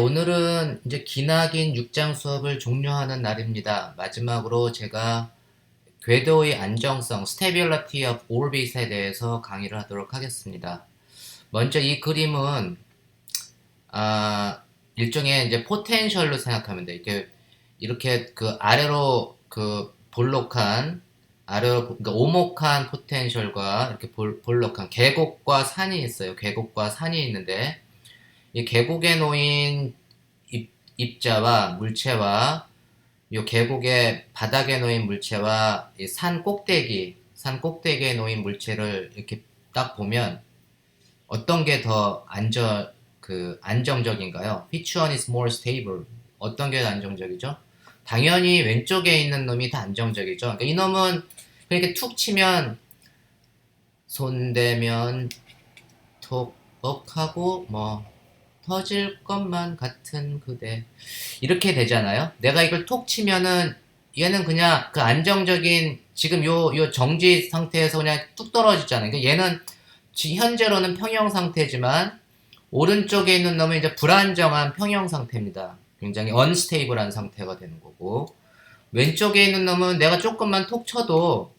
오늘은 이제 기나긴 6장 수업을 종료하는 날입니다. 마지막으로 제가 궤도의 안정성, Stability of Orbit에 대해서 강의를 하도록 하겠습니다. 먼저 이 그림은 일종의 이제 포텐셜로 생각하면 돼. 이렇게 그 아래로 그 볼록한 아래로 그러니까 오목한 포텐셜과 이렇게 볼록한 계곡과 산이 있어요. 계곡과 산이 있는데 이 계곡에 놓인 입자와 물체와 이 계곡의 바닥에 놓인 물체와 이 산 꼭대기에 놓인 물체를 이렇게 딱 보면 어떤 게 더 안정적인가요? Which one is more stable? 어떤 게 더 안정적이죠? 당연히 왼쪽에 있는 놈이 더 안정적이죠. 그러니까 이 놈은 이렇게 툭 치면 손대면 톡 하고 뭐 터질 것만 같은 그대 이렇게 되잖아요. 내가 이걸 톡 치면은 얘는 그냥 그 안정적인 지금 요 정지 상태에서 그냥 뚝 떨어지잖아요. 그러니까 얘는 현재로는 평형 상태지만 오른쪽에 있는 놈은 이제 불안정한 평형 상태입니다. 굉장히 unstable한 상태가 되는 거고 왼쪽에 있는 놈은 내가 조금만 톡 쳐도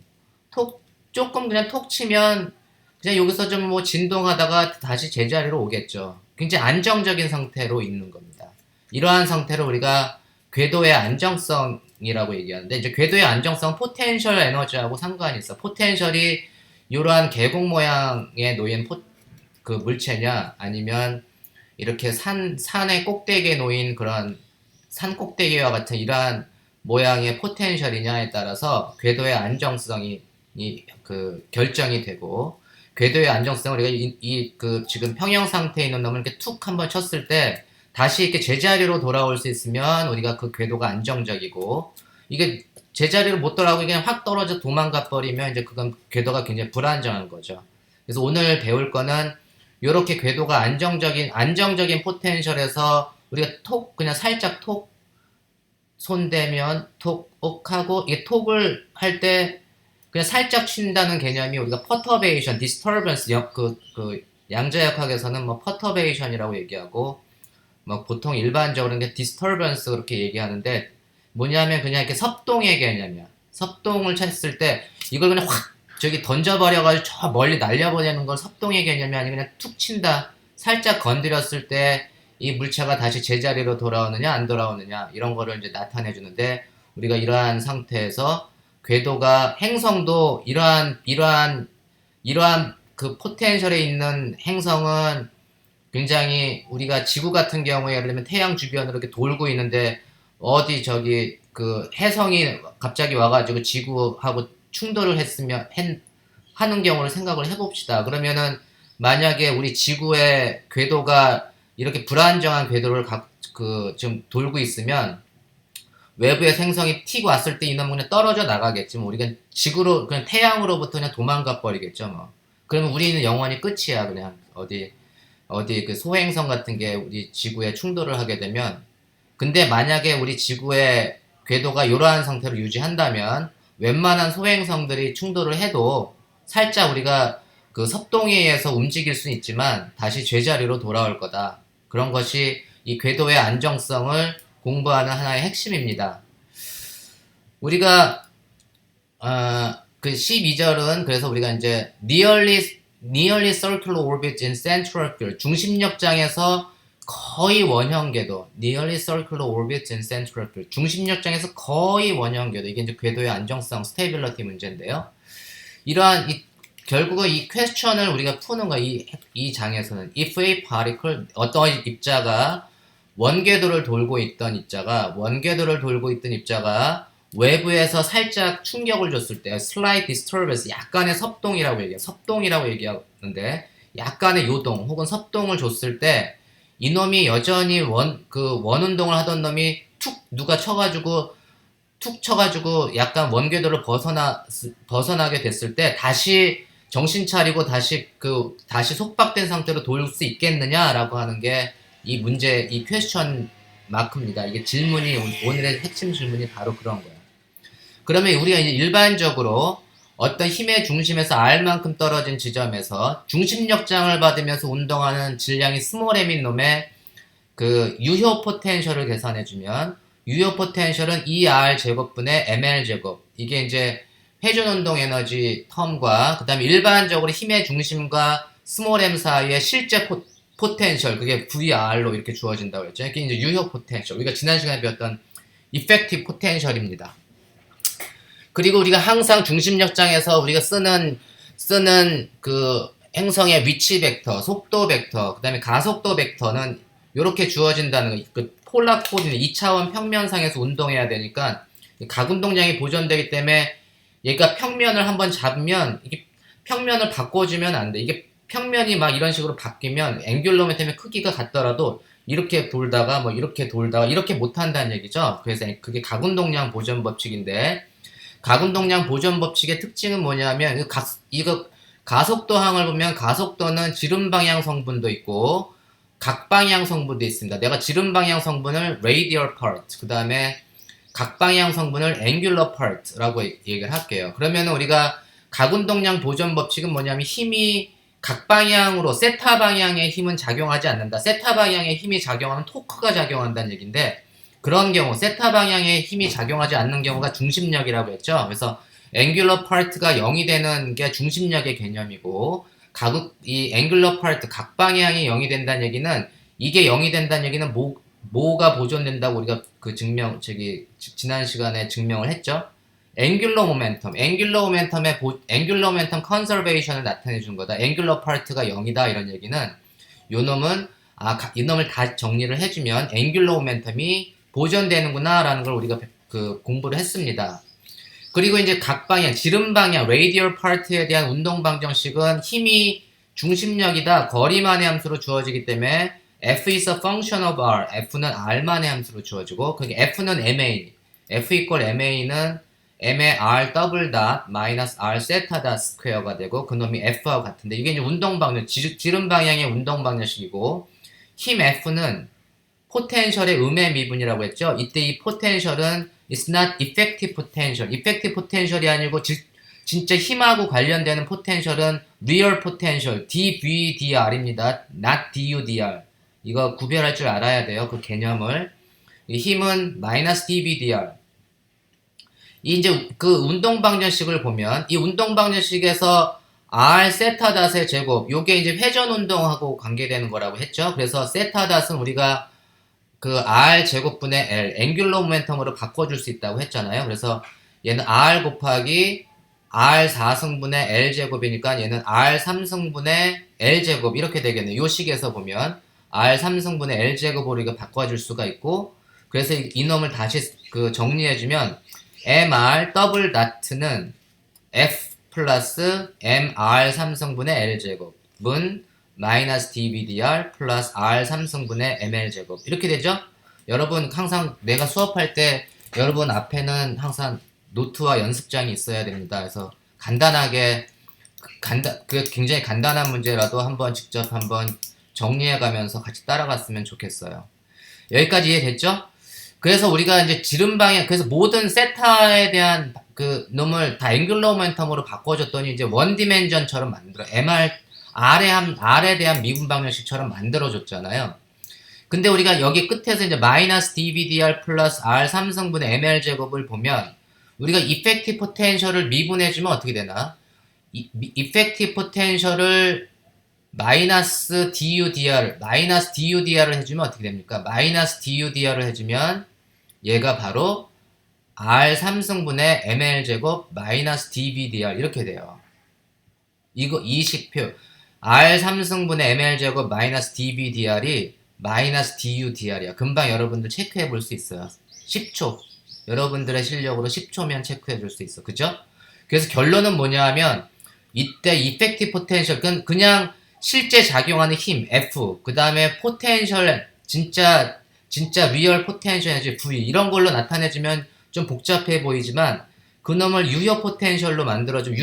조금 그냥 톡 치면 그냥 여기서 좀 뭐 진동하다가 다시 제자리로 오겠죠. 굉장히 안정적인 상태로 있는 겁니다. 이러한 상태로 우리가 궤도의 안정성이라고 얘기하는데 이제 궤도의 안정성 포텐셜 에너지하고 상관이 있어. 포텐셜이 이러한 계곡 모양에 놓인 그 물체냐 아니면 이렇게 산의 꼭대기에 놓인 그런 산 꼭대기와 같은 이러한 모양의 포텐셜이냐에 따라서 궤도의 안정성이 그 결정이 되고 궤도의 안정성을 우리가 그 지금 평형 상태에 있는 놈을 이렇게 툭 한번 쳤을 때 다시 이렇게 제자리로 돌아올 수 있으면 우리가 그 궤도가 안정적이고 이게 제자리로 못 돌아오고 그냥 확 떨어져 도망가 버리면 이제 그건 궤도가 굉장히 불안정한 거죠. 그래서 오늘 배울 거는 이렇게 궤도가 안정적인 포텐셜에서 우리가 그냥 살짝 손대면 하고 이게 톡을 할 때 그냥 살짝 친다는 개념이 우리가 퍼터베이션, 디스터번스 그 양자역학에서는 뭐 퍼터베이션이라고 얘기하고 뭐 보통 일반적으로 이게 디스터번스 그렇게 얘기하는데 뭐냐면 그냥 이렇게 섭동의 개념이야. 섭동을 쳤을 때 이걸 그냥 확 저기 던져버려가지고 저 멀리 날려보내는 걸 섭동의 개념이 아니고 그냥 툭 친다. 살짝 건드렸을 때 이 물체가 다시 제자리로 돌아오느냐 안 돌아오느냐 이런 거를 이제 나타내 주는데 우리가 이러한 상태에서 궤도가 행성도 이러한 그 포텐셜에 있는 행성은 굉장히 우리가 지구 같은 경우에 예를 들면 태양 주변으로 이렇게 돌고 있는데 어디 저기 그 해성이 갑자기 와가지고 지구하고 충돌을 하는 경우를 생각을 해봅시다. 그러면은 만약에 우리 지구의 궤도가 이렇게 불안정한 궤도를 좀 돌고 있으면 외부의 행성이 튀고 왔을 때 이놈은 그냥 떨어져 나가겠지. 뭐 우리가 그냥 태양으로부터 그냥 도망가 버리겠죠. 뭐. 그러면 우리는 영원히 끝이야. 그냥 어디 그 소행성 같은 게 우리 지구에 충돌을 하게 되면 근데 만약에 우리 지구의 궤도가 이러한 상태로 유지한다면 웬만한 소행성들이 충돌을 해도 살짝 우리가 그 섭동에 의해서 움직일 수는 있지만 다시 제자리로 돌아올 거다. 그런 것이 이 궤도의 안정성을 공부하는 하나의 핵심입니다. 우리가 그 12절은 그래서 우리가 이제 nearly circular orbits in central field 중심역장에서 거의 원형 궤도 nearly circular orbits in central field 중심역장에서 거의 원형 궤도 이게 이제 궤도의 안정성 stability 문제인데요. 결국은 이 퀘스천을 우리가 푸는 거야. 이 장에서는 if a particle 어떤 입자가 원궤도를 돌고 있던 입자가 외부에서 살짝 충격을 줬을 때 slight disturbance 약간의 섭동이라고 얘기하는데 약간의 요동 혹은 섭동을 줬을 때 이놈이 여전히 원운동을 하던 놈이 누가 툭 쳐가지고 약간 원궤도를 벗어나게 됐을 때 다시 정신 차리고 다시 속박된 상태로 돌 수 있겠느냐라고 하는 게 이 퀘스천 마크입니다. 이게 오늘의 핵심 질문이 바로 그런 거예요. 그러면 우리가 이제 일반적으로 어떤 힘의 중심에서 R만큼 떨어진 지점에서 중심역장을 받으면서 운동하는 질량이 스몰 m인 놈의 그 유효 포텐셜을 계산해주면 유효 포텐셜은 ER 제곱분의 ML 제곱. 이게 이제 회전 운동 에너지 텀과 그 다음에 일반적으로 힘의 중심과 스몰 m 사이의 실제 포텐셜 그게 VR로 이렇게 주어진다고 했죠. 이게 이제 유효 포텐셜. 우리가 지난 시간에 배웠던 이펙티브 포텐셜입니다. 그리고 우리가 항상 중심력장에서 우리가 쓰는 그 행성의 위치 벡터, 속도 벡터, 그 다음에 가속도 벡터는 이렇게 주어진다는 거. 그 폴라 코디는 2차원 평면상에서 운동해야 되니까 가운동량이 보존되기 때문에 얘가 평면을 한번 잡으면 이게 평면을 바꿔주면 안 돼. 이게 평면이 막 이런 식으로 바뀌면 앵귤러 모멘텀의 크기가 같더라도 이렇게 돌다가 뭐 이렇게 돌다가 이렇게 못한다는 얘기죠. 그래서 그게 가운동량 보존 법칙인데 가운동량 보존 법칙의 특징은 뭐냐면 이거 가속도항을 보면 가속도는 지름 방향 성분도 있고 각방향 성분도 있습니다. 내가 지름 방향 성분을 radial part, 그 다음에 각방향 성분을 angular part라고 얘기를 할게요. 그러면 우리가 가운동량 보존 법칙은 뭐냐면 힘이 각방향으로 세타 방향의 힘은 작용하지 않는다. 세타 방향의 힘이 작용하면 토크가 작용한다는 얘기인데 그런 경우 세타 방향의 힘이 작용하지 않는 경우가 중심력이라고 했죠. 그래서 angular part가 0이 되는 게 중심력의 개념이고 이 angular part 각방향이 0이 된다는 얘기는 이게 0이 된다는 얘기는 뭐가 보존된다고 우리가 그 지난 시간에 증명을 했죠. angular momentum conservation을 나타내 준 거다. angular part가 0이다 이런 얘기는 이놈을 다 정리를 해주면 angular momentum이 보존되는구나 라는 걸 우리가 그 공부를 했습니다. 그리고 이제 각방향, 지름 방향, radial part에 대한 운동 방정식은 힘이 중심력이다. 거리만의 함수로 주어지기 때문에 F is a function of R. F는 R만의 함수로 주어지고, 그게 F는 MA. F equal MA는 M의 R 더블 닷 마이너스 R 세타 닷 스퀘어가 되고, 그놈이 F와 같은데, 이게 이제 운동 방정, 지름 방향의 운동 방정식이고, 힘 F는 포텐셜의 음의 미분이라고 했죠. 이때 이 포텐셜은 it's not effective potential. effective potential이 아니고 진짜 힘하고 관련되는 포텐셜은 real potential, dVdr입니다. not dUdr. 이거 구별할 줄 알아야 돼요. 그 개념을. 이 힘은 마이너스 dVdr. 이제 그 운동 방정식을 보면 이 운동 방정식에서 R 세타 닷의 제곱, 요게 이제 회전 운동하고 관계되는 거라고 했죠. 그래서 세타 닷은 우리가 그 R 제곱분의 L, 앵귤러 모멘텀으로 바꿔줄 수 있다고 했잖아요. 그래서 얘는 R 곱하기 R 4승분의 L 제곱이니까 얘는 R 3승분의 L 제곱 이렇게 되겠네요. 요 식에서 보면 R 3승분의 L 제곱으로 이거 바꿔줄 수가 있고, 그래서 이놈을 다시 그 정리해주면 MR 더블 다트는 F 플러스 MR 3승분의 L 제곱은 마이너스 dVdr 플러스 R 3승분의 ML 제곱 이렇게 되죠? 여러분 항상 내가 수업할 때 여러분 앞에는 항상 노트와 연습장이 있어야 됩니다. 그래서 간단하게 굉장히 간단한 문제라도 한번 직접 한번 정리해 가면서 같이 따라갔으면 좋겠어요. 여기까지 이해됐죠? 그래서 우리가 이제 지름 방향, 그래서 모든 세타에 대한 그 놈을 다 앵귤러 모멘텀으로 바꿔줬더니 이제 원 디멘전처럼 만들어 R에 대한 미분 방정식처럼 만들어줬잖아요. 근데 우리가 여기 끝에서 이제 마이너스 dVdr 플러스 R 3승분의 ML 제곱을 보면 우리가 이펙티브 포텐셜을 미분해주면 어떻게 되나? 이펙티브 포텐셜을 마이너스 dudr을 해주면 어떻게 됩니까? 마이너스 dudr을 해주면 얘가 바로 R 3승분의 ML 제곱 마이너스 dVdr 이렇게 돼요. 이 식표 R 3승분의 ML 제곱 마이너스 dVdr이 마이너스 dudr이야. 금방 여러분들 체크해 볼 수 있어요. 10초. 여러분들의 실력으로 10초면 체크해 줄 수 있어. 그죠? 그래서 결론은 뭐냐 하면 이때 이펙티브 포텐셜 그냥 실제 작용하는 힘 F 그 다음에 포텐셜 진짜 리얼 포텐셜 V 이런 걸로 나타내주면 좀 복잡해 보이지만 그놈을 유효 포텐셜로 만들어주면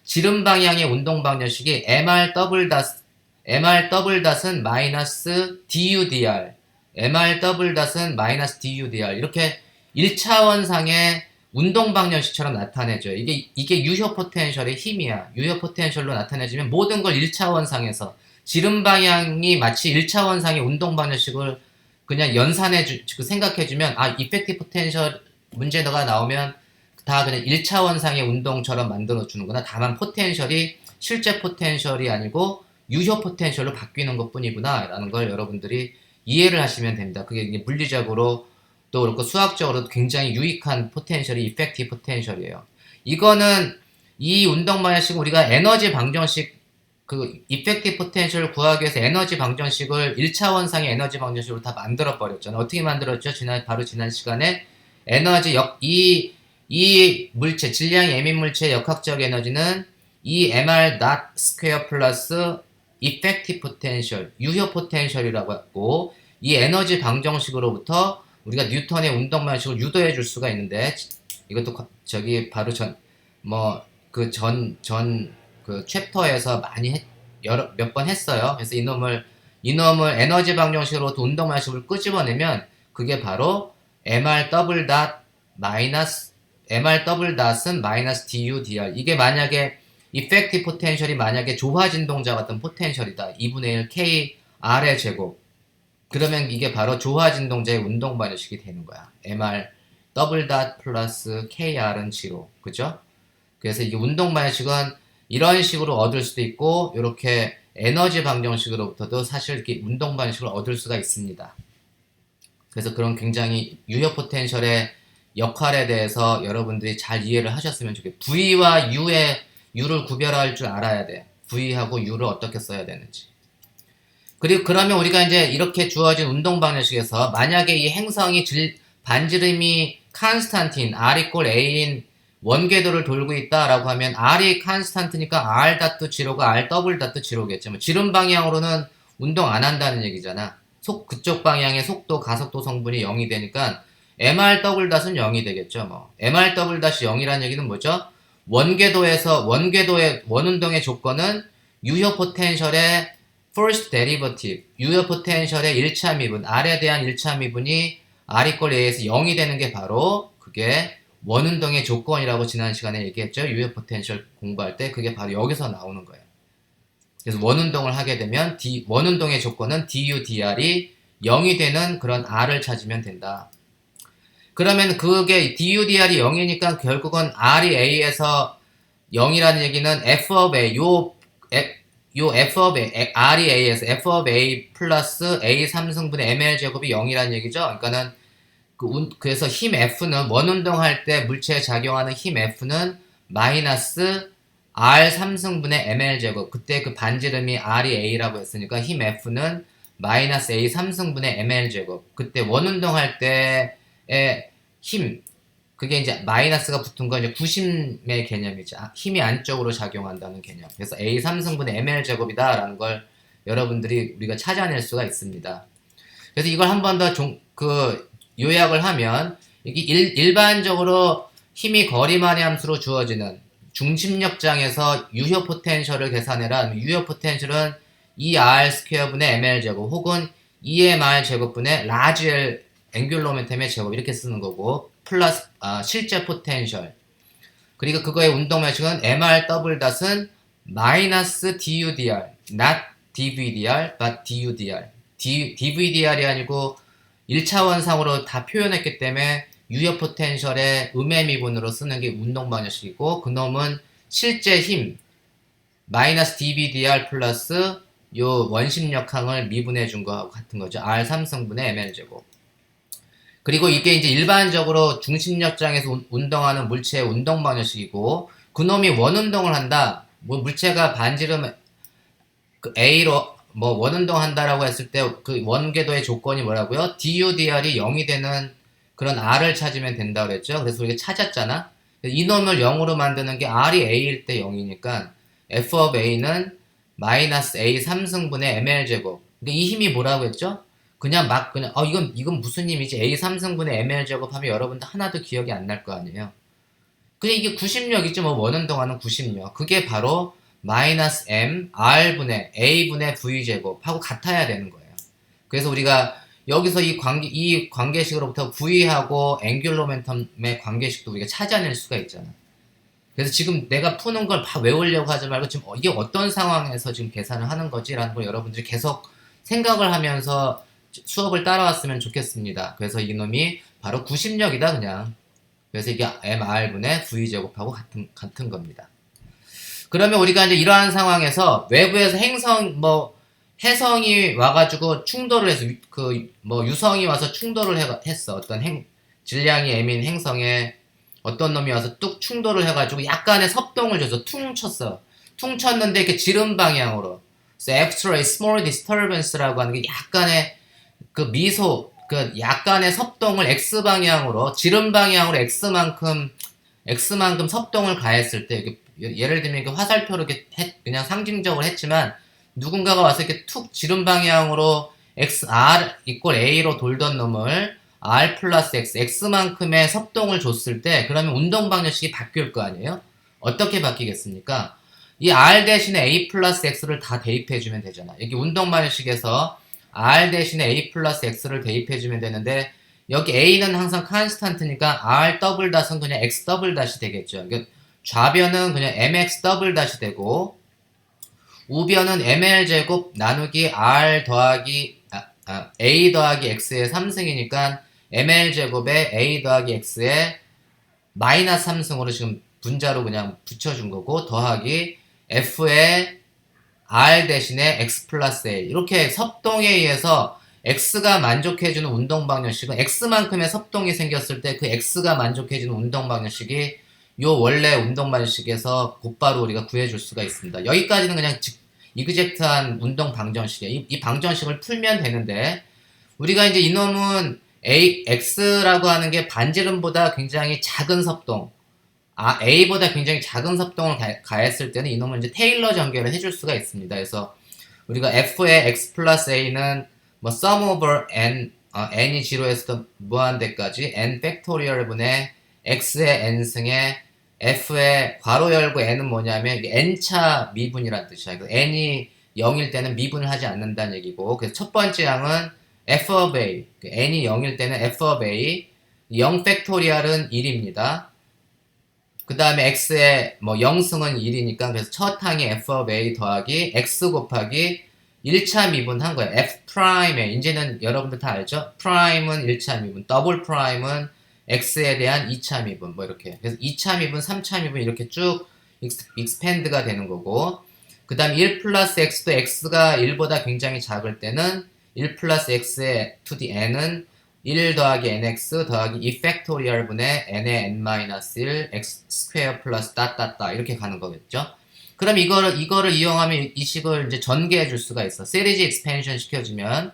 지름 방향의 운동 방정식이 MR 더블 닷은 마이너스 dudr MR 더블 닷은 마이너스 dudr 이렇게 1차원상의 운동 방정식처럼 나타내줘요. 이게 유효 포텐셜의 힘이야. 유효 포텐셜로 나타내주면 모든 걸 1차원상에서 지름 방향이 마치 1차원상의 운동 방정식을 그냥 생각해주면, 아, 이펙티브 포텐셜 문제가 나오면 다 그냥 1차원상의 운동처럼 만들어주는구나. 다만 포텐셜이 실제 포텐셜이 아니고 유효 포텐셜로 바뀌는 것 뿐이구나. 라는 걸 여러분들이 이해를 하시면 됩니다. 그게 이제 물리적으로 또 그렇고 수학적으로도 굉장히 유익한 포텐셜이 이펙티브 포텐셜이에요. 이거는 이 운동 방정식 우리가 에너지 방정식 그 이펙티브 포텐셜을 구하기 위해서 에너지 방정식을 1차원상의 에너지 방정식으로 다 만들어 버렸잖아요. 어떻게 만들었죠? 바로 지난 시간에 이 물체, 질량의 애민 물체의 역학적 에너지는 이 mr dot 스퀘어 플러스 이펙티브 포텐셜, 유효 포텐셜이라고 했고, 이 에너지 방정식으로부터 우리가 뉴턴의 운동 방식을 유도해 줄 수가 있는데, 이것도 저기 바로 그 챕터에서 많이 몇 번 했어요. 그래서 이놈을 에너지 방정식으로 운동 방식을 끄집어내면 그게 바로 mr 더블 닷 마이너스 mr 더블 닷은 마이너스 du dr. 이게 만약에 이펙티브 포텐셜이 만약에 조화진동자 같은 포텐셜이다. 2분의 1 k r의 제곱. 그러면 이게 바로 조화진동자의 운동 방정식이 되는 거야. mr 더블 닷 플러스 kr은 0. 그죠? 그래서 이게 운동 방정식은 이런 식으로 얻을 수도 있고, 이렇게 에너지 방정식으로부터도 사실 이렇게 운동 방식을 얻을 수가 있습니다. 그래서 그런 굉장히 유효 포텐셜의 역할에 대해서 여러분들이 잘 이해를 하셨으면 좋겠어요. V와 U를 구별할 줄 알아야 돼. V하고 U를 어떻게 써야 되는지. 그리고 그러면 우리가 이제 이렇게 주어진 운동 방정식에서 만약에 이 행성이 반지름이 칸스탄틴 R 이퀄 A인 원궤도를 돌고 있다라고 하면 R이 칸스탄트니까 R 닷도 지로가 R 더블 닷도 지로겠죠. 뭐 지름 방향으로는 운동 안 한다는 얘기잖아. 그쪽 방향의 속도, 가속도 성분이 0이 되니까 mr 더블 닷은 0이 되겠죠. 뭐 mr 더블 닷이 0이라는 얘기는 뭐죠? 원궤도의 원운동의 조건은 유효 포텐셜의 first derivative, 유효 포텐셜의 1차 미분, R에 대한 1차 미분이 R 이퀄 A에서 0이 되는 게 바로 그게 원운동의 조건이라고 지난 시간에 얘기했죠. 유효 포텐셜 공부할 때 그게 바로 여기서 나오는 거예요. 그래서 원운동을 하게 되면 원운동의 조건은 du, dr이 0이 되는 그런 R을 찾으면 된다. 그러면 그게 du, dr이 0이니까 결국은 R이 A에서 0이라는 얘기는 F of A, F of A, R이 A에서 F of A 플러스 A 3승분의 ml 제곱이 0이라는 얘기죠. 그러니까는 그래서 힘 F는 원운동할 때 물체에 작용하는 힘 F는 마이너스 R 3승분의 ml 제곱. 그때 그 반지름이 R이 A라고 했으니까 힘 F는 마이너스 A 3승분의 ml 제곱. 그때 원운동할 때의 힘, 그게 이제 마이너스가 붙은 건 이제 구심의 개념이죠. 힘이 안쪽으로 작용한다는 개념. 그래서 A 3승분의 ml 제곱이다라는 걸 여러분들이 우리가 찾아낼 수가 있습니다. 그래서 이걸 한 번 더 요약을 하면, 이게 일반적으로 힘이 거리만의 함수로 주어지는 중심력장에서 유효 포텐셜을 계산해라. 유효 포텐셜은 2R 스퀘어분의 ml 제곱 혹은 2mR 제곱분의 라지 L 앵귤러 모멘텀의 제곱 이렇게 쓰는 거고, 플러스 실제 포텐셜. 그리고 그거의 운동 방식은 mr 더블 닷은 마이너스 du dr, not dvdr, but du dr. dvdr이 아니고 1차원상으로 다 표현했기 때문에 유효 포텐셜의 음의 미분으로 쓰는 게 운동 방정식이고, 그놈은 실제 힘 마이너스 dvdr 플러스 요 원심력항을 미분해 준 거하고 같은 거죠. R 3승분의 ml 제곱. 그리고 이게 이제 일반적으로 중심력장에서 운동하는 물체의 운동 방정식이고, 그놈이 원운동을 한다. 뭐 물체가 반지름 A로 원운동 한다라고 했을 때 그 원궤도의 조건이 뭐라고요? du, dr이 0이 되는 그런 R을 찾으면 된다고 그랬죠. 그래서 우리가 찾았잖아. 이놈을 0으로 만드는 게 R이 A일 때 0이니까 F of A는 마이너스 A 3승분의 ml 제곱. 근데 이 힘이 뭐라고 했죠? 그냥 이건 무슨 힘이지? A 3승분의 ml 제곱 하면 여러분들 하나도 기억이 안 날 거 아니에요. 근데 이게 구심력이죠. 원운동하는 구심력. 그게 바로 마이너스 m r분의 a분의 v제곱하고 같아야 되는 거예요. 그래서 우리가 여기서 이 관계식으로부터 v하고 앵귤러 모멘텀의 관계식도 우리가 찾아낼 수가 있잖아. 그래서 지금 내가 푸는 걸 다 외우려고 하지 말고 지금 이게 어떤 상황에서 지금 계산을 하는 거지라는 걸 여러분들이 계속 생각을 하면서 수업을 따라왔으면 좋겠습니다. 그래서 이놈이 바로 구심력이다 그냥. 그래서 이게 mr분의 v제곱하고 같은 겁니다. 그러면 우리가 이제 이러한 상황에서 외부에서 해성이 와가지고 충돌을 해서 유성이 와서 충돌을 했어. 어떤 질량이 m인 행성에 어떤 놈이 와서 뚝 충돌을 해가지고 약간의 섭동을 줘서 퉁 쳤어. 퉁 쳤는데 이렇게 지름 방향으로. 그래서 after a small disturbance라고 하는 게 약간의 약간의 섭동을 x 방향으로, 지름 방향으로 x만큼 섭동을 가했을 때, 예를 들면 이렇게 화살표로 이렇게 그냥 상징적으로 했지만, 누군가가 와서 이렇게 툭 지름 방향으로 r 이꼴 a로 돌던 놈을 r 플러스 x만큼의 섭동을 줬을 때, 그러면 운동 방정식이 바뀔 거 아니에요? 어떻게 바뀌겠습니까? 이 r 대신에 a 플러스 x를 다 대입해주면 되잖아. 여기 운동 방정식에서 r 대신에 a 플러스 x를 대입해주면 되는데, 여기 a는 항상 컨스탄트니까 r 더블 닷은 그냥 x 더블 닷이 되겠죠. 그러니까 좌변은 그냥 mx 더블 닷이 되고, 우변은 ml 제곱 나누기 r 더하기 a 더하기 x의 3승이니까 ml 제곱에 a 더하기 x의 마이너스 3승으로 지금 분자로 그냥 붙여준 거고, 더하기 f의 r 대신에 x 플러스 a. 이렇게 섭동에 의해서 x가 만족해주는 운동 방정식은 x만큼의 섭동이 생겼을 때 그 x가 만족해주는 운동 방정식이 요 원래 운동 방정식에서 곧바로 우리가 구해줄 수가 있습니다. 여기까지는 그냥 이그젝트한 운동 방정식이에요. 이 방정식을 풀면 되는데, 우리가 이제 이놈은 x라고 하는 게 반지름보다 굉장히 작은 섭동, a보다 굉장히 작은 섭동을 가했을 때는 이놈은 이제 테일러 전개를 해줄 수가 있습니다. 그래서 우리가 f의 x 플러스 a는 sum over n이 0에서 무한대까지 n 팩토리얼 분의 x의 n승에 f의 괄호 열고 n은 뭐냐면 n차 미분이라는 뜻이야. n이 0일 때는 미분을 하지 않는다는 얘기고, 그래서 첫 번째 항은 f of a, n이 0일 때는 f of a, 0 팩토리얼은 1입니다. 그 다음에 x의 0승은 1이니까 그래서 첫 항이 f of a 더하기 x 곱하기 1차 미분 한 거예요. f 프라임에 이제는 여러분들 다 알죠? 프라임은 1차 미분, 더블 프라임은 x에 대한 2차 미분 이렇게. 그래서 2차 미분, 3차 미분 이렇게 쭉 익스펜드가 되는 거고, 그 다음에 1 플러스 x도 x가 1보다 굉장히 작을 때는 1 플러스 x의 to the n은 1 더하기 nx 더하기 2 팩토리얼 분의 n의 n-1 x 스퀘어 플러스 따따따 이렇게 가는 거겠죠. 그럼 이거를 이용하면 이 식을 이제 전개해 줄 수가 있어. 시리즈 익스펜션 시켜주면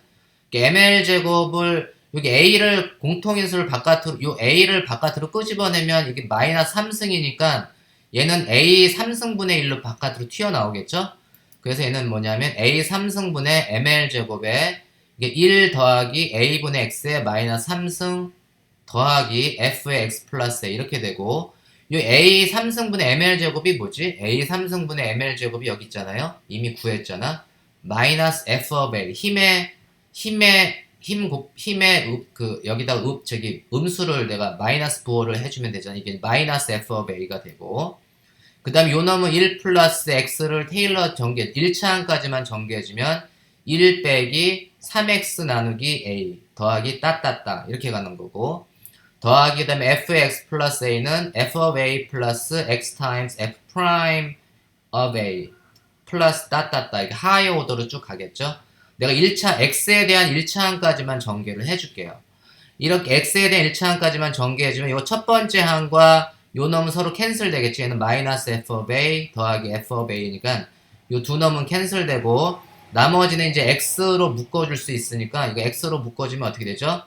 ml 제곱을 여기 a를 공통인수를 바깥으로, 요 a를 바깥으로 끄집어내면 이게 마이너스 3승이니까 얘는 a 3승분의 1로 바깥으로 튀어나오겠죠. 그래서 얘는 뭐냐면 a 3승분의 ml 제곱에 이게 1 더하기 a분의 x의 마이너스 3승 더하기 f의 x 플러스 a 이렇게 되고, 이 a 3승분의 ml 제곱이 뭐지? a 3승분의 ml 제곱이 여기 있잖아요. 이미 구했잖아. 마이너스 f of a 여기다가 음수를 내가 마이너스 부호를 해주면 되잖아. 이게 마이너스 f of a가 되고, 그 다음에 요 놈은 1 플러스 x를 테일러 전개 1차항까지만 전개해주면 1 빼기 3x 나누기 a 더하기 따따따 이렇게 가는 거고, 더하기 다음에 fx 플러스 a는 f of a 플러스 x times f prime of a 플러스 따따따 이게 하이 오더로 쭉 가겠죠. 내가 x에 대한 1차항까지만 전개를 해줄게요. 이렇게 x에 대한 1차항까지만 전개해주면 이 첫 번째 항과 요 놈은 서로 캔슬 되겠지. 얘는 마이너스 f of a 더하기 f of a니까 요 두 놈은 캔슬 되고, 나머지는 이제 x로 묶어줄 수 있으니까 이거 x로 묶어주면 어떻게 되죠?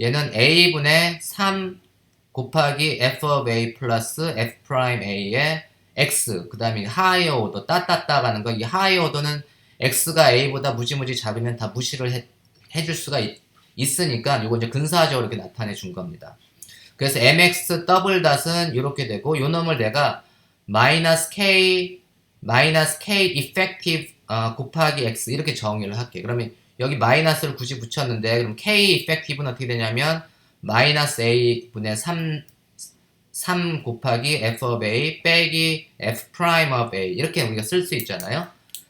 얘는 a분의 3 곱하기 f of a 플러스 f 프라임 a의 x, 그 다음에 하이어 오더 따따따 가는 거. 이 하이어 오더는 x가 a보다 무지무지 작으면 다 무시를 해줄 수가 있으니까 요거 이제 근사적으로 이렇게 나타내 준 겁니다. 그래서 mx 더블 닷은 이렇게 되고, 요 놈을 내가 마이너스 k effective 곱하기 x 이렇게 정의를 할게. 그러면 여기 마이너스를 굳이 붙였는데, 그럼 k effective는 어떻게 되냐면 마이너스 a 분의 3 3 곱하기 f of a 빼기 f prime of a 이렇게 우리가 쓸 수 있잖아요.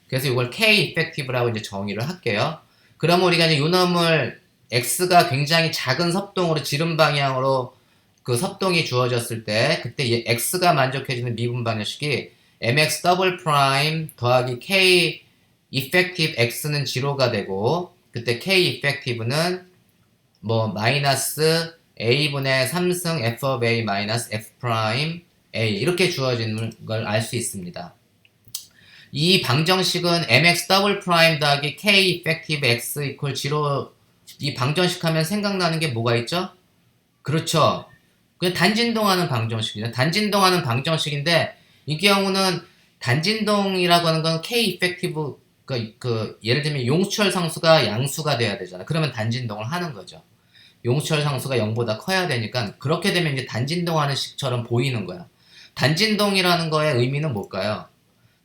그래서 이걸 k effective라고 이제 정의를 할게요. 그러면 우리가 이제 요 놈을 x가 굉장히 작은 섭동으로 지름 방향으로 그 섭동이 주어졌을 때 그때 얘 x가 만족해주는 미분 방정식이 mx 더블 프라임 더하기 k effective x는 0가 되고 그때 k effective는 뭐 마이너스 a분의 3승 f of a 마이너스 f 프라임 a 이렇게 주어지는 걸 알 수 있습니다. 이 방정식은 mx 더블 프라임 더하기 k effective x equal 0 이 방정식 하면 생각나는 게 뭐가 있죠? 그렇죠. 그냥 단진동하는 방정식이죠. 단진동하는 방정식인데 이 경우는 단진동이라고 하는 건 k effective 그 예를 들면 용수철 상수가 양수가 돼야 되잖아. 그러면 단진동을 하는 거죠. 용수철 상수가 0보다 커야 되니까 그렇게 되면 이제 단진동하는 식처럼 보이는 거야. 단진동이라는 거의 의미는 뭘까요?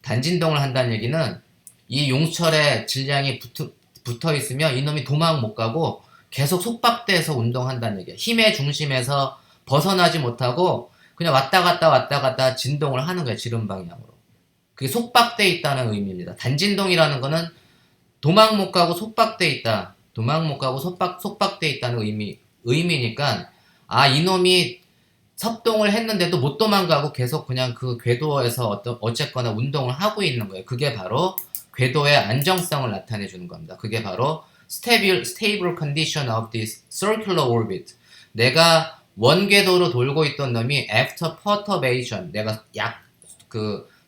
단진동을 한다는 얘기는 이 용수철에 질량이 붙어 있으면 이놈이 도망 못 가고 계속 속박돼서 운동한다는 얘기야. 힘의 중심에서 벗어나지 못하고 그냥 왔다 갔다 진동을 하는 거야. 지름 방향으로. 그게 속박돼 있다는 의미입니다. 단진동이라는 거는 도망 못 가고 속박돼 있다. 도망 못 가고 속박돼 있다는 의미니까 아 이놈이 섭동을 했는데도 못 도망가고 계속 그냥 그 궤도에서 어쨌거나 운동을 하고 있는 거예요. 그게 바로 궤도의 안정성을 나타내 주는 겁니다. 그게 바로 stable condition of this circular orbit. 내가 원궤도로 돌고 있던 놈이 after perturbation, 내가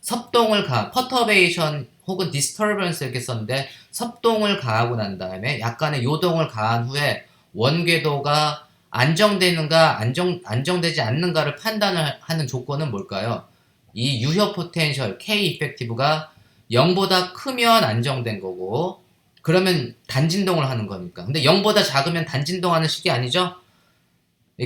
섭동을 perturbation 혹은 disturbance 이렇게 썼는데 섭동을 가하고 난 다음에 약간의 요동을 가한 후에 원궤도가 안정되는가 안정되지 않는가를 판단을 하는 조건은 뭘까요? 이 유효 포텐셜 K 이펙티브가 0보다 크면 안정된 거고 그러면 단진동을 하는 거니까. 근데 0보다 작으면 단진동하는 식이 아니죠?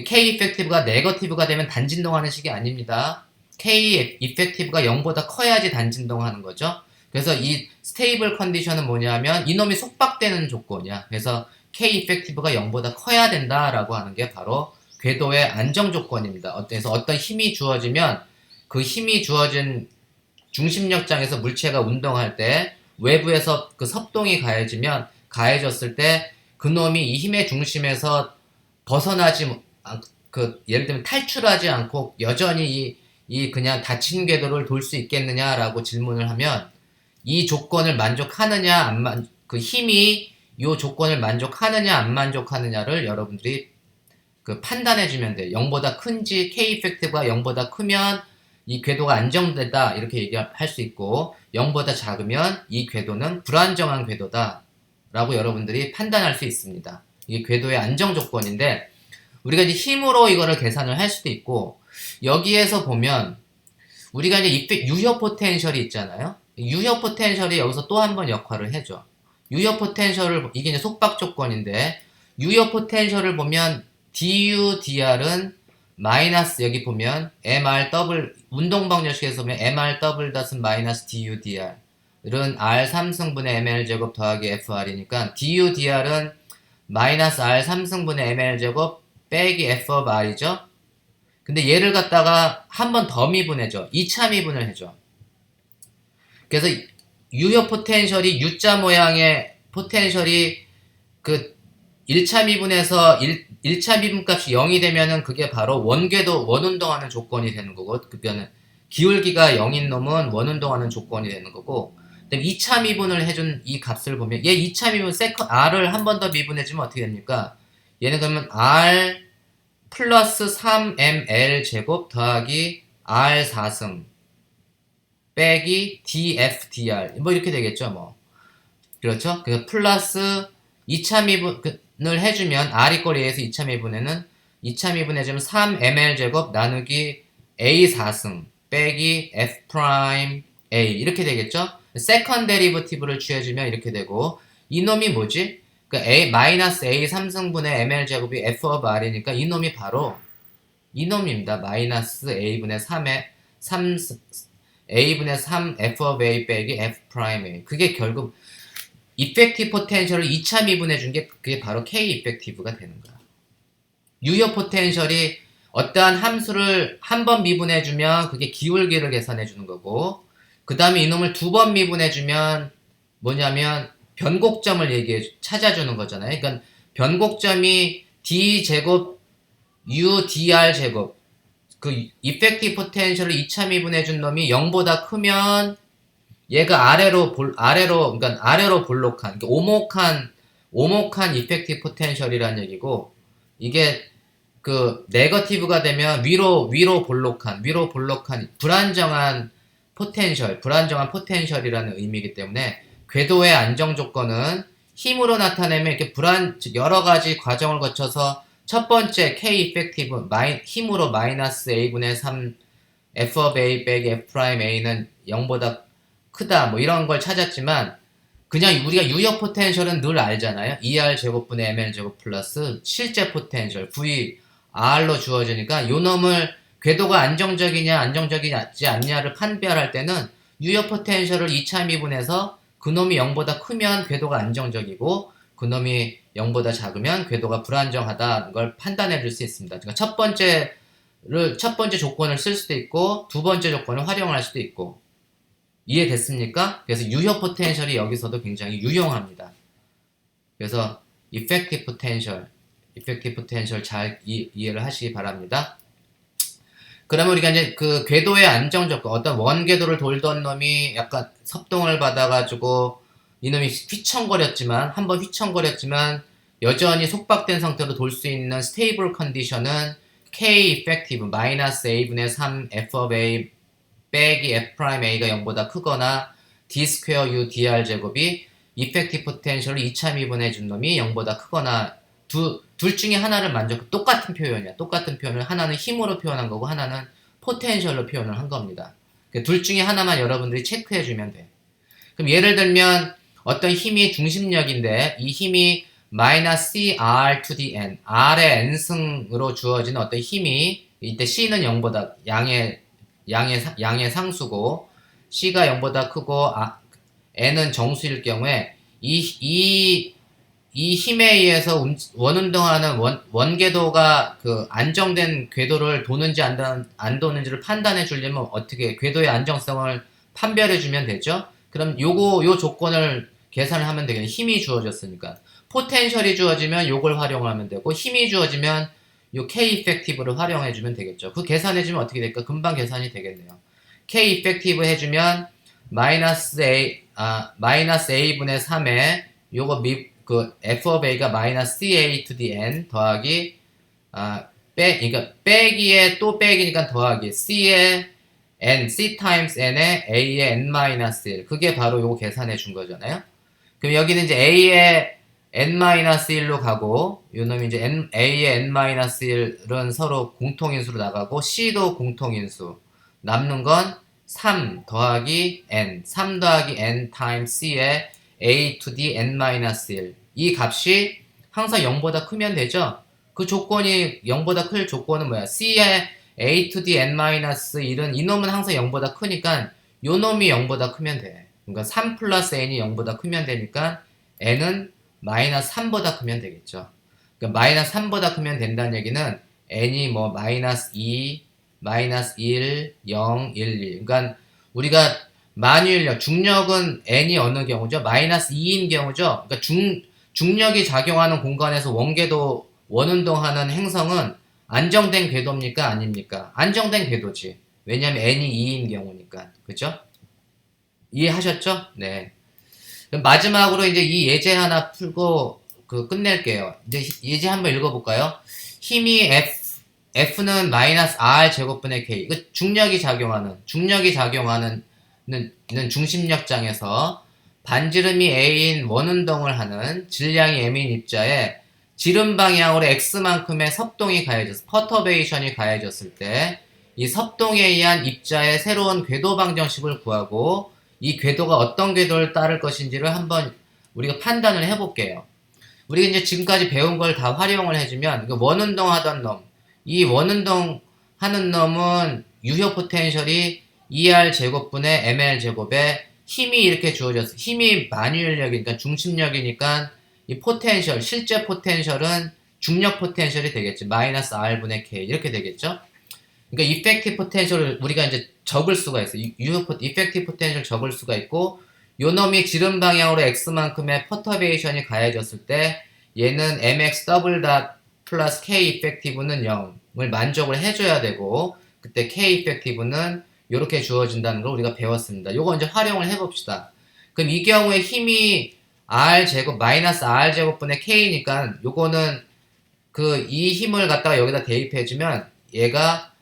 K 이펙티브가 네거티브가 되면 단진동하는 식이 아닙니다. K 이펙티브가 0보다 커야지 단진동하는 거죠. 그래서 이 스테이블 컨디션은 뭐냐면 이놈이 속박되는 조건이야. 그래서 K 이펙티브가 0보다 커야 된다라고 하는 게 바로 궤도의 안정 조건입니다. 그래서 어떤 힘이 주어지면 그 힘이 주어진 중심력장에서 물체가 운동할 때 외부에서 그 섭동이 가해졌을 때 그놈이 이 힘의 중심에서 벗어나지 예를 들면 탈출하지 않고 여전히 이 그냥 닫힌 궤도를 돌 수 있겠느냐라고 질문을 하면 이 조건을 만족하느냐 그 힘이 이 조건을 만족하느냐 안 만족하느냐를 여러분들이 판단해 주면 돼요. 0보다 큰지 K 이펙트가 0보다 크면 이 궤도가 안정되다 이렇게 얘기할 수 있고 0보다 작으면 이 궤도는 불안정한 궤도다 라고 여러분들이 판단할 수 있습니다. 이게 궤도의 안정 조건인데 우리가 이제 힘으로 이거를 계산을 할 수도 있고 여기에서 보면 우리가 이제 유효 포텐셜이 있잖아요. 유효 포텐셜이 여기서 또 한 번 역할을 해줘. 유효 포텐셜을 이게 이제 속박 조건인데 유효 포텐셜을 보면 du dr은 마이너스 여기 보면 mr 더블 운동 방정식에서 보면 mr 더블 닷은 마이너스 du dr은 r 3승분의 ml 제곱 더하기 fr이니까 du dr은 마이너스 r 3승분의 ml 제곱 빼기 f of r이죠. 근데 얘를 갖다가 한 번 더 미분해줘. 2차 미분을 해줘. 그래서 유효 포텐셜이 U자 모양의 포텐셜이 그 1차 미분에서 1차 미분 값이 0이 되면은 그게 바로 원운동하는 조건이 되는 거고, 그러니까 기울기가 0인 놈은 원운동하는 조건이 되는 거고, 그다음에 2차 미분을 해준 이 값을 보면 얘 2차 미분 R을 한 번 더 미분해주면 어떻게 됩니까? 얘는 그러면 R 플러스 3ml 제곱 더하기 R 4승 빼기 df/dr 뭐 이렇게 되겠죠 뭐. 그렇죠? 그래서 플러스 2차 미분을 해주면 r 이꼴 a에서 2차 미분에는 2차 미분 해주면 3ml 제곱 나누기 a 4승 빼기 f 프라임 a 이렇게 되겠죠? 세컨 데리버티브를 취해주면 이렇게 되고 이놈이 뭐지? 그 a 마이너스 a 3승분의 ml 제곱이 f of r이니까 이놈이 바로 이놈입니다. 마이너스 a분의 3a분의 3 f of a 빼기 f 프라임 a 그게 결국 이펙티브 포텐셜을 2차 미분해 준 게 그게 바로 K 이펙티브가 되는 거야. 유효 포텐셜이 어떠한 함수를 한 번 미분해주면 그게 기울기를 계산해주는 거고, 그 다음에 이놈을 두 번 미분해주면 뭐냐면 변곡점을 찾아주는 거잖아요. 그러니까 변곡점이 d제곱 udr제곱, 그 이펙티브 포텐셜을 2차 미분해준 놈이 0보다 크면 얘가 그러니까 아래로 볼록한, 그러니까 오목한 이펙티브 포텐셜이라는 얘기고, 이게 그 네거티브가 되면 위로 볼록한 불안정한 포텐셜이라는 의미이기 때문에 궤도의 안정 조건은 힘으로 나타내면 이렇게 여러 가지 과정을 거쳐서 첫 번째 K 이펙티브 힘으로 마이너스 A분의 3 F of A 빼기 F 프라임 A는 0보다 크다 뭐 이런 걸 찾았지만, 그냥 우리가 유효 포텐셜은 늘 알잖아요. ER 제곱분의 ML 제곱 플러스 실제 포텐셜 V R로 주어지니까 요 놈을 궤도가 안정적이냐 안정적이지 않냐를 판별할 때는 유효 포텐셜을 2차 미분해서 그 놈이 0보다 크면 궤도가 안정적이고 그 놈이 0보다 작으면 궤도가 불안정하다는 걸 판단해 줄 수 있습니다. 그러니까 첫 번째 조건을 쓸 수도 있고 두 번째 조건을 활용할 수도 있고. 이해됐습니까? 그래서 유효 포텐셜이 여기서도 굉장히 유용합니다. 그래서 effective potential 잘 이해를 하시기 바랍니다. 그러면 우리가 이제 그 궤도의 안정 조건, 어떤 원 궤도를 돌던 놈이 약간 섭동을 받아가지고 이놈이 한번 휘청거렸지만 여전히 속박된 상태로 돌 수 있는 스테이블 컨디션은 K effective 마이너스 A분의 3 F of A 빼기 F 프라임 A가 0보다 크거나 D 스퀘어 U dr 제곱이 effective potential을 2차 미분해 준 놈이 0보다 크거나 둘 중에 하나를 똑같은 표현이야. 똑같은 표현을 하나는 힘으로 표현한 거고 하나는 포텐셜로 표현을 한 겁니다. 둘 중에 하나만 여러분들이 체크해 주면 돼. 그럼 예를 들면 어떤 힘이 중심력인데 이 힘이 마이너스 CR to the n, R의 n승으로 주어지는 어떤 힘이, 이때 C는 0보다 양의 상수고 C가 0보다 크고 n은 정수일 경우에 이 힘에 의해서 원운동하는 원궤도가 그 안정된 궤도를 도는지 안 도는지를 판단해 주려면 어떻게 궤도의 안정성을 판별해 주면 되죠. 그럼 요 조건을 계산을 하면 되겠네. 힘이 주어졌으니까. 포텐셜이 주어지면 요걸 활용하면 되고, 힘이 주어지면 요 K 이펙티브를 활용해 주면 되겠죠. 그 계산해 주면 어떻게 될까? 금방 계산이 되겠네요. K 이펙티브 해주면 마이너스 A분의 3에 요거 그 F of A가 마이너스 CA to the N 더하기 그러니까 빼기에 또 빼기니까 더하기 C의 N, C times N에 A의 N 마이너스 1, 그게 바로 요거 계산해 준 거잖아요. 그럼 여기는 이제 A의 N-1로 가고 요 놈이 이제 A의 N-1은 서로 공통인수로 나가고 C도 공통인수, 남는 건 3 더하기 N, 3 더하기 N times C의 A to the N-1, 이 값이 항상 0보다 크면 되죠. 그 조건이 0보다 클 조건은 뭐야? C의 A to the N-1은 이놈은 항상 0보다 크니까 요 놈이 0보다 크면 돼. 그러니까 3 플러스 N이 0보다 크면 되니까 N은 마이너스 3보다 크면 되겠죠. 그러니까 마이너스 3보다 크면 된다는 얘기는 N이 뭐 마이너스 2, 마이너스 1, 0, 1, 2. 그러니까 우리가 만유인력, 중력은 N이 어느 경우죠? 마이너스 2인 경우죠. 그러니까 중력이 작용하는 공간에서 원운동하는 행성은 안정된 궤도입니까? 아닙니까? 안정된 궤도지. 왜냐하면 N이 2인 경우니까. 그죠? 이해하셨죠? 네. 그럼 마지막으로 이제 이 예제 하나 풀고 끝낼게요. 이제 예제 한번 읽어볼까요? 힘이 F는 마이너스 R 제곱분의 K. 중력이 작용하는 중심력장에서 반지름이 A인 원운동을 하는 질량이 M인 입자에 지름 방향으로 X만큼의 섭동이 가해졌을, 퍼터베이션이 가해졌을 때 이 섭동에 의한 입자의 새로운 궤도 방정식을 구하고 이 궤도가 어떤 궤도를 따를 것인지를 한번 우리가 판단을 해볼게요. 우리가 이제 지금까지 배운 걸 다 활용을 해주면 원운동 하던 놈, 이 원운동 하는 놈은 유효 포텐셜이 ER 제곱분의 ML 제곱에 힘이 이렇게 주어졌어. 힘이 만유인력이니까 중심력이니까 이 포텐셜, 실제 포텐셜은 중력 포텐셜이 되겠지. 마이너스 R분의 K 이렇게 되겠죠. 그러니까 이펙티브 포텐셜을 우리가 이제 적을 수가 있어요. 이펙티브 포텐셜 적을 수가 있고 요 놈이 지름 방향으로 x만큼의 퍼터베이션이 가해졌을 때 얘는 mx 더블 닷 플러스 k 이펙티브는 0을 만족을 해줘야 되고 그때 k 이펙티브는 이렇게 주어진다는 걸 우리가 배웠습니다. 요거 이제 활용을 해봅시다. 그럼 이 경우에 힘이 r제곱 마이너스 r제곱분의 k니까 요거는 그 이 힘을 갖다가 여기다 대입해주면 얘가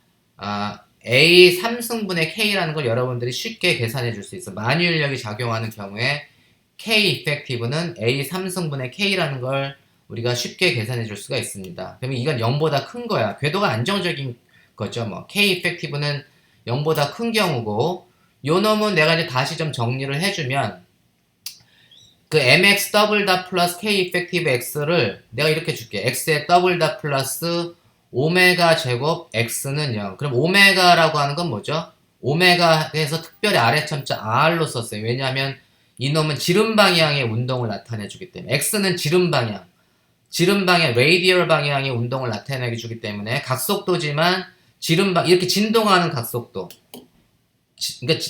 A 3승분의 K라는 걸 여러분들이 쉽게 계산해 줄 수 있어. 만유인력이 작용하는 경우에 K 이펙티브는 A 3승분의 K라는 걸 우리가 쉽게 계산해 줄 수가 있습니다. 그러면 이건 0보다 큰 거야. 궤도가 안정적인 거죠. 뭐 K 이펙티브는 0보다 큰 경우고 요 놈은 내가 이제 다시 좀 정리를 해주면 그 mx 더블 닷 플러스 k 이펙티브 x를 내가 이렇게 줄게. x의 더블 닷 플러스 오메가 제곱 x는 0. 그럼 오메가라고 하는 건 뭐죠? 오메가에서 특별히 아래첨자 r로 썼어요. 왜냐하면 이놈은 지름 방향의 운동을 나타내주기 때문에 x는 지름 방향, 레이디얼 방향의 운동을 나타내주기 때문에 각속도지만 이렇게 진동하는 각속도. 그러니까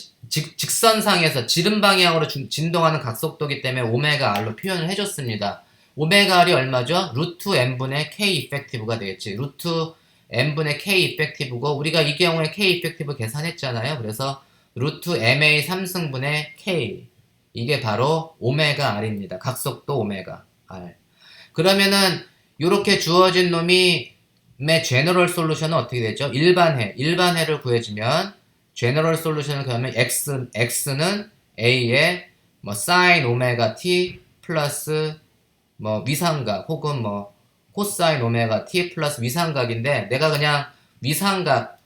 직선상에서 지름 방향으로 진동하는 각속도기 때문에 오메가 r로 표현을 해줬습니다. 오메가 r이 얼마죠? 루트 n분의 k 이펙티브가 되겠지. 루트 n분의 k 이펙티브고 우리가 이 경우에 k 이펙티브 계산했잖아요. 그래서 루트 ma 3승분의 k 이게 바로 오메가 r입니다. 각속도 오메가 r. 그러면은 이렇게 주어진 놈이 제너럴 솔루션은 어떻게 되죠? 일반해를 구해주면 제너럴 솔루션을 그러면 x는 a의 뭐 sin 오메가 t 플러스 뭐 위삼각 혹은 뭐 코사인 오메가 t 플러스 위삼각인데 내가 그냥 위삼각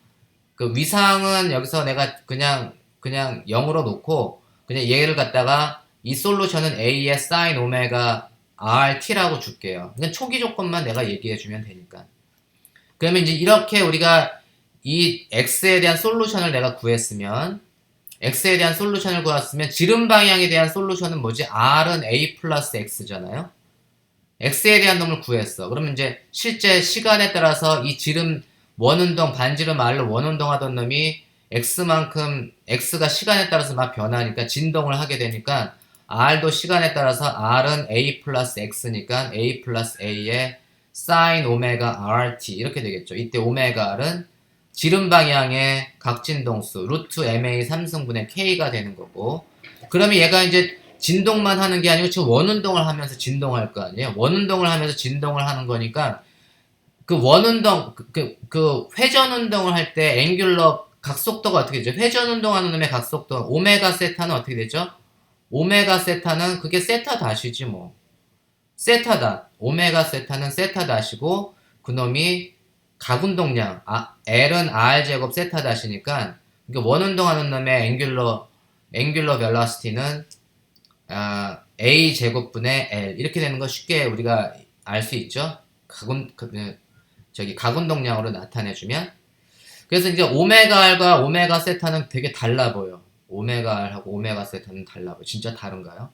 그 위상은 여기서 내가 그냥 0으로 놓고 그냥 얘를 갖다가 이 솔루션은 a의 sin 오메가 rt라고 줄게요. 그냥 초기 조건만 내가 얘기해 주면 되니까. 그러면 이제 이렇게 우리가 이 x에 대한 솔루션을 내가 구했으면 x에 대한 솔루션을 구했으면 지름 방향에 대한 솔루션은 뭐지? r은 a 플러스 x잖아요. x에 대한 놈을 구했어. 그러면 이제 실제 시간에 따라서 이 지름 원운동 반지름 r로 원운동 하던 놈이 x가 시간에 따라서 막 변하니까 진동을 하게 되니까 r도 시간에 따라서 r은 a 플러스 x니까 a 플러스 a의 sin 오메가 rt 이렇게 되겠죠. 이때 오메가 r은 지름 방향의 각진동수 루트 ma 3승분의 k가 되는 거고 그러면 얘가 이제 진동만 하는 게 아니고 지금 원운동을 하면서 진동할 거 아니에요. 원운동을 하면서 진동을 하는 거니까 그 원운동 그 회전운동을 할 때 앵귤러 각속도가 어떻게 되죠? 회전운동하는 놈의 각속도 오메가 세타는 어떻게 되죠? 오메가 세타는 그게 세타 다시지 뭐. 세타 닷 오메가 세타는 세타 닷이고 그놈이 각운동량 L은 R제곱 세타 닷이니까 원운동하는 놈의 앵귤러 벨러시티는 A 제곱분의 L 이렇게 되는 거 쉽게 우리가 알 수 있죠. 각운동량으로 나타내주면 그래서 이제 오메가 R과 오메가 세타는 되게 달라 보여. 오메가 R하고 오메가 세타는 달라 보여. 진짜 다른가요?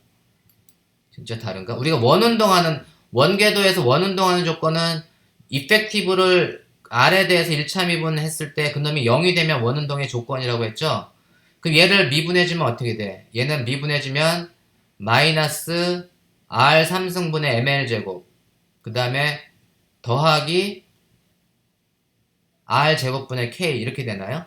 진짜 다른가? 우리가 원궤도에서 원운동하는 조건은 이펙티브를 R에 대해서 1차 미분했을 때 그놈이 0이 되면 원운동의 조건이라고 했죠? 그럼 얘를 미분해주면 어떻게 돼? 얘는 미분해주면 마이너스 R 3승분의 ml 제곱 그 다음에 더하기 R 제곱분의 K 이렇게 되나요?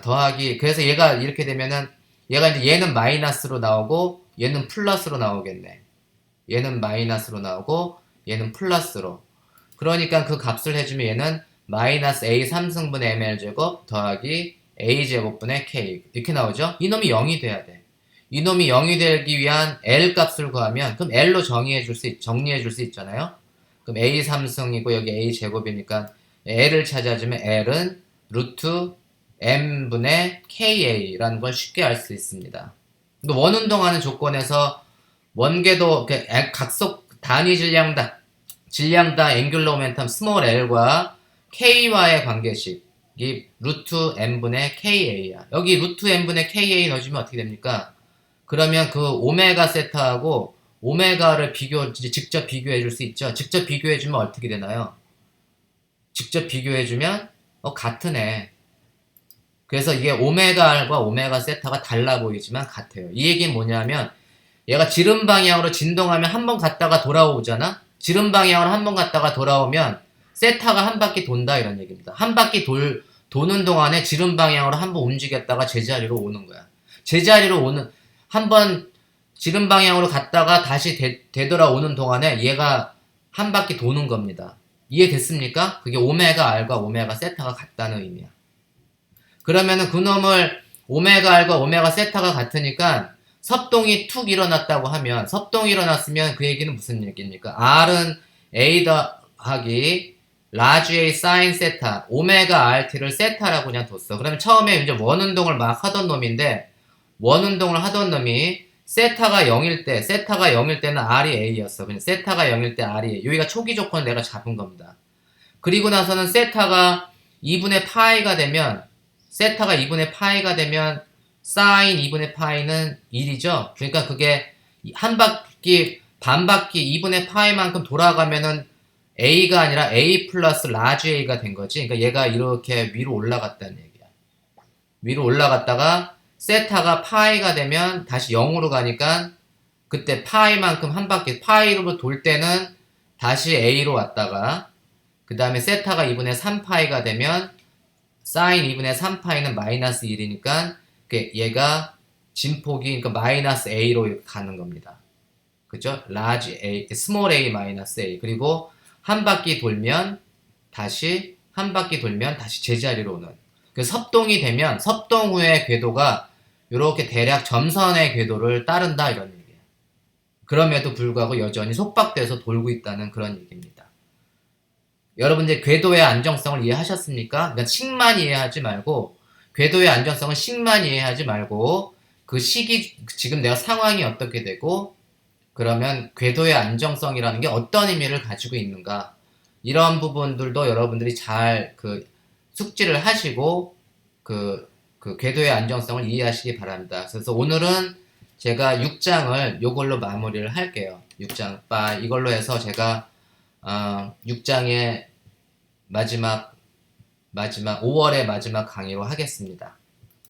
더하기 그래서 얘가 이렇게 되면은 얘는 마이너스로 나오고 얘는 플러스로 나오겠네. 얘는 마이너스로 나오고 얘는 플러스로. 그러니까 그 값을 해주면 얘는 마이너스 A 3승분의 ml 제곱 더하기 A 제곱분의 K 이렇게 나오죠? 이놈이 0이 돼야 돼. 이놈이 0이 되기 위한 L 값을 구하면 그럼 L로 정리해 줄 수 있잖아요? 그럼 A 3승이고 여기 A 제곱이니까 L을 찾아주면 L은 루트 m분의 KA라는 걸 쉽게 알 수 있습니다. 원운동하는 조건에서 원궤도 각속 단위 질량당 앵귤러 모멘텀 스몰 l과 k와의 관계식이 루트 m분의 ka야. 여기 루트 m분의 ka 넣어주면 어떻게 됩니까? 그러면 그 오메가 세타하고 오메가를 이제 직접 비교해 줄 수 있죠. 직접 비교해 주면 어떻게 되나요? 직접 비교해 주면 같은 애. 그래서 이게 오메가 R과 오메가 세타가 달라 보이지만 같아요. 이 얘기는 뭐냐면 얘가 지름 방향으로 진동하면 한 번 갔다가 돌아오잖아? 지름 방향으로 한 번 갔다가 돌아오면 세타가 한 바퀴 돈다 이런 얘기입니다. 한 바퀴 도는 동안에 지름 방향으로 한 번 움직였다가 제자리로 오는 거야. 제자리로 오는 한 번 지름 방향으로 갔다가 다시 되돌아오는 동안에 얘가 한 바퀴 도는 겁니다. 이해됐습니까? 그게 오메가 R과 오메가 세타가 같다는 의미야. 그러면은 그놈을 오메가 R과 오메가 세타가 같으니까 섭동이 툭 일어났다고 하면 섭동이 일어났으면 그 얘기는 무슨 얘기입니까? R은 A 더하기 라지 A 사인 세타 오메가 RT를 세타라고 그냥 뒀어. 그러면 처음에 이제 원운동을 막 하던 놈인데 원운동을 하던 놈이 세타가 0일 때는 R이 A였어. 그냥 세타가 0일 때 R이 A. 여기가 초기 조건을 내가 잡은 겁니다. 그리고 나서는 세타가 2분의 파이가 되면 사인 2분의 파이는 1이죠. 그러니까 그게 한 바퀴 반 바퀴 2분의 파이만큼 돌아가면은 A가 아니라 A 플러스 라지 A가 된 거지. 그러니까 얘가 이렇게 위로 올라갔다는 얘기야. 위로 올라갔다가 세타가 파이가 되면 다시 0으로 가니까 그때 파이만큼 한 바퀴 파이로 돌 때는 다시 A로 왔다가 그 다음에 세타가 2분의 3파이가 되면 사인 2분의 3파이는 마이너스 1이니까 얘가 진폭이 그러니까 마이너스 A로 이렇게 가는 겁니다. 그죠? 라지 A, 스몰 A 마이너스 A. 그리고 한 바퀴 돌면 다시 제자리로 오는. 그 섭동이 되면 섭동 후의 궤도가 이렇게 대략 점선의 궤도를 따른다 이런 얘기예요. 그럼에도 불구하고 여전히 속박돼서 돌고 있다는 그런 얘기입니다. 여러분들 궤도의 안정성을 이해하셨습니까? 그러니까 식만 이해하지 말고 궤도의 안정성은 식만 이해하지 말고 그 시기 지금 내가 상황이 어떻게 되고 그러면 궤도의 안정성이라는 게 어떤 의미를 가지고 있는가 이런 부분들도 여러분들이 잘 숙지를 하시고 그 궤도의 안정성을 이해하시기 바랍니다. 그래서 오늘은 제가 6장을 요걸로 마무리를 할게요. 6장 이걸로 해서 제가 6장의 마지막 5월의 마지막 강의로 하겠습니다.